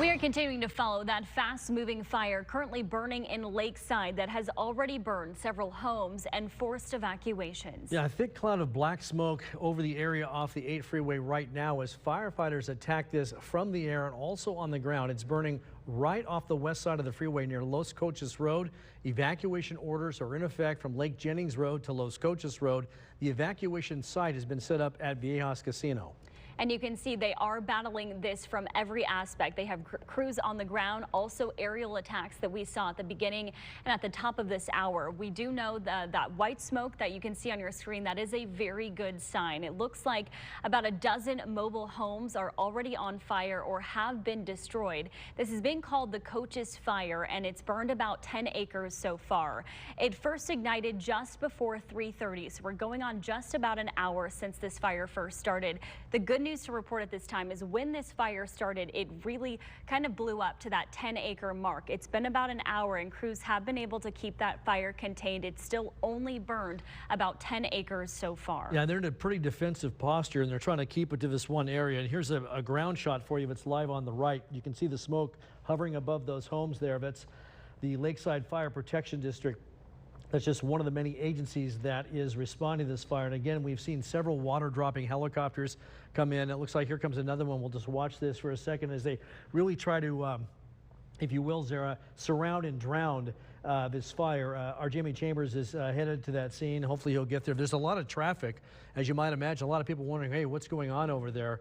We are continuing to follow that fast-moving fire currently burning in Lakeside that has already burned several homes and forced evacuations. Yeah, a thick cloud of black smoke over the area off the 8 freeway right now as firefighters attack this from the air and also on the ground. It's burning right off the west side of the freeway near Los Coches Road. Evacuation orders are in effect from Lake Jennings Road to Los Coches Road. The evacuation site has been set up at Viejas Casino. And you can see they are battling this from every aspect. They have crews on the ground, also aerial attacks that we saw at the beginning and at the top of this hour. We do know that white smoke that you can see on your screen, that is a very good sign. It looks like about a dozen mobile homes are already on fire or have been destroyed. This is being called the Coches Fire, and it's burned about 10 acres so far. It first ignited just before 3:30, so we're going on just about an hour since this fire first started. The good news to report at this time is when this fire started, it really kind of blew up to that 10-acre mark. It's been about an hour and crews have been able to keep that fire contained. It's still only burned about 10 acres so far. Yeah, they're in a pretty defensive posture and they're trying to keep it to this one area. And here's a ground shot for you. It's live on the right. You can see the smoke hovering above those homes there. That's the Lakeside Fire Protection District. That's just one of the many agencies that is responding to this fire. And again, we've seen several water dropping helicopters come in. It looks like here comes another one. We'll just watch this for a second as they really try to, if you will, Zara, surround and drown this fire. Our Jamie Chambers is headed to that scene. Hopefully he'll get there. There's a lot of traffic, as you might imagine. A lot of people wondering, hey, what's going on over there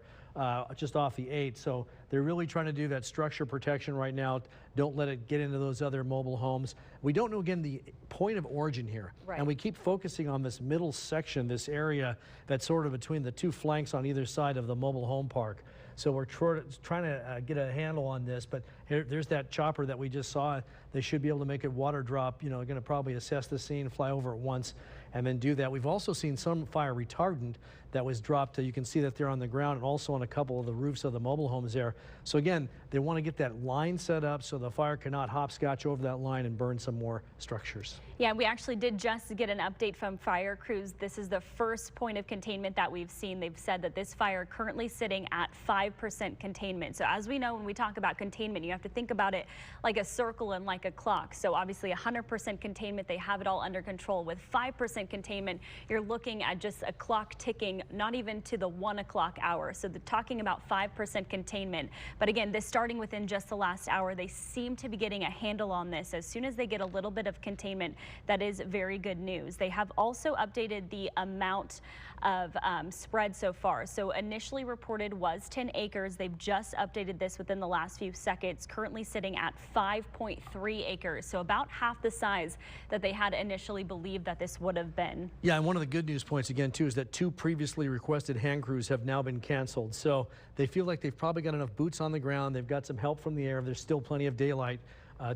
just off the 8? So they're really trying to do that structure protection right now. Don't let it get into those other mobile homes. We don't know, again, the point of origin here. Right. And we keep focusing on this middle section, this area that's sort of between the two flanks on either side of the mobile home park. So we're trying to get a handle on this, but there's that chopper that we just saw. They should be able to make it water drop. You know, they're going to probably assess the scene, fly over it once, and then do that. We've also seen some fire retardant that was dropped. You can see that they're on the ground and also on a couple of the roofs of the mobile homes there. So again, they want to get that line set up so the fire cannot hopscotch over that line and burn some more structures. Yeah, we actually did just get an update from fire crews. This is the first point of containment that we've seen. They've said that this fire currently sitting at 5% containment. So as we know, when we talk about containment, you have to think about it like a circle and like a clock. So obviously 100% containment, they have it all under control. With 5% containment, you're looking at just a clock ticking, not even to the 1 o'clock hour. So they're talking about 5% containment. But again, this starting within just the last hour, they seem to be getting a handle on this. As soon as they get a little bit of containment, that is very good news. They have also updated the amount of spread so far. So initially reported was 10 acres. They've just updated this within the last few seconds, currently sitting at 5.3 acres. So about half the size that they had initially believed that this would have been. Yeah, and one of the good news points again too is that 2 previously requested hand crews have now been canceled. So they feel like they've probably got enough boots on the ground. They've got some help from the air. There's still plenty of daylight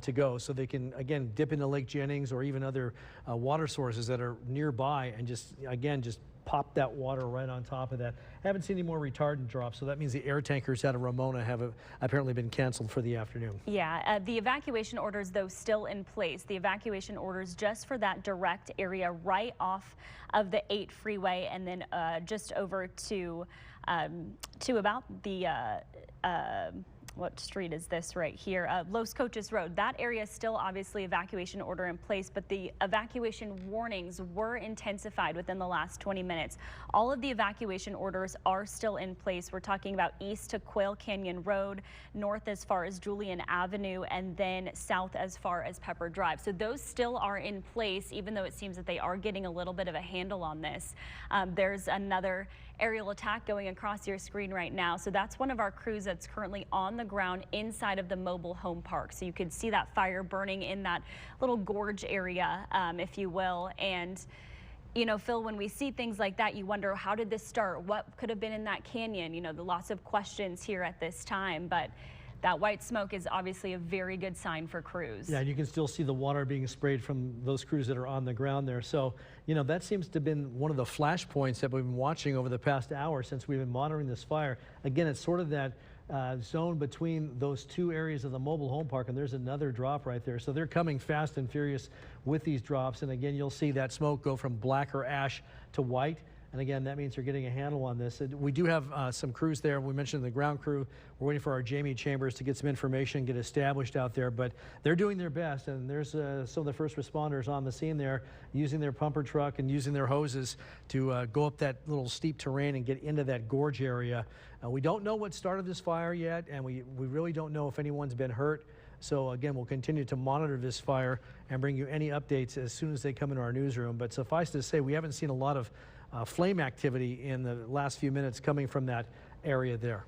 to go, so they can again dip into Lake Jennings or even other water sources that are nearby and just pop that water right on top of that. Haven't seen any more retardant drops, so that means the air tankers out of Ramona have apparently been canceled for the afternoon. Yeah, the evacuation orders, though, still in place. The evacuation orders just for that direct area right off of the 8 freeway and then just over to about the what street is this right here? Los Coches Road. That area is still obviously evacuation order in place, but the evacuation warnings were intensified within the last 20 minutes. All of the evacuation orders are still in place. We're talking about east to Quail Canyon Road, north as far as Julian Avenue, and then south as far as Pepper Drive. So those still are in place, even though it seems that they are getting a little bit of a handle on this. There's another aerial attack going across your screen right now. So that's one of our crews that's currently on the ground inside of the mobile home park. So you can see that fire burning in that little gorge area, if you will. And you know, Phil, when we see things like that, you wonder, how did this start? What could have been in that canyon? You know, the lots of questions here at this time, but that white smoke is obviously a very good sign for crews. Yeah, and you can still see the water being sprayed from those crews that are on the ground there. So, you know, that seems to have been one of the flashpoints that we've been watching over the past hour since we've been monitoring this fire. Again, it's sort of that zone between those 2 areas of the mobile home park, and there's another drop right there. So they're coming fast and furious with these drops. And again, you'll see that smoke go from black or ash to white. And again, that means they're getting a handle on this. We do have some crews there. We mentioned the ground crew. We're waiting for our Jamie Chambers to get some information, get established out there, but they're doing their best. And there's some of the first responders on the scene there using their pumper truck and using their hoses to go up that little steep terrain and get into that gorge area. We don't know what started this fire yet, and we really don't know if anyone's been hurt. So again, we'll continue to monitor this fire and bring you any updates as soon as they come into our newsroom. But suffice to say, we haven't seen a lot of flame activity in the last few minutes coming from that area there.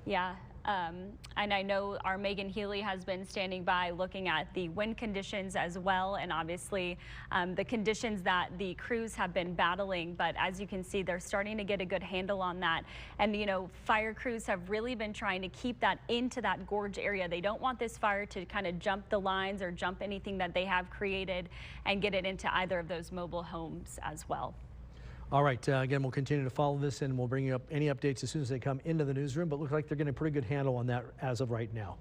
Yeah, and I know our Megan Healy has been standing by looking at the wind conditions as well, and obviously the conditions that the crews have been battling. But as you can see, they're starting to get a good handle on that. And you know, fire crews have really been trying to keep that into that gorge area. They don't want this fire to kind of jump the lines or jump anything that they have created and get it into either of those mobile homes as well. All right, again, we'll continue to follow this and we'll bring you up any updates as soon as they come into the newsroom, but looks like they're getting a pretty good handle on that as of right now.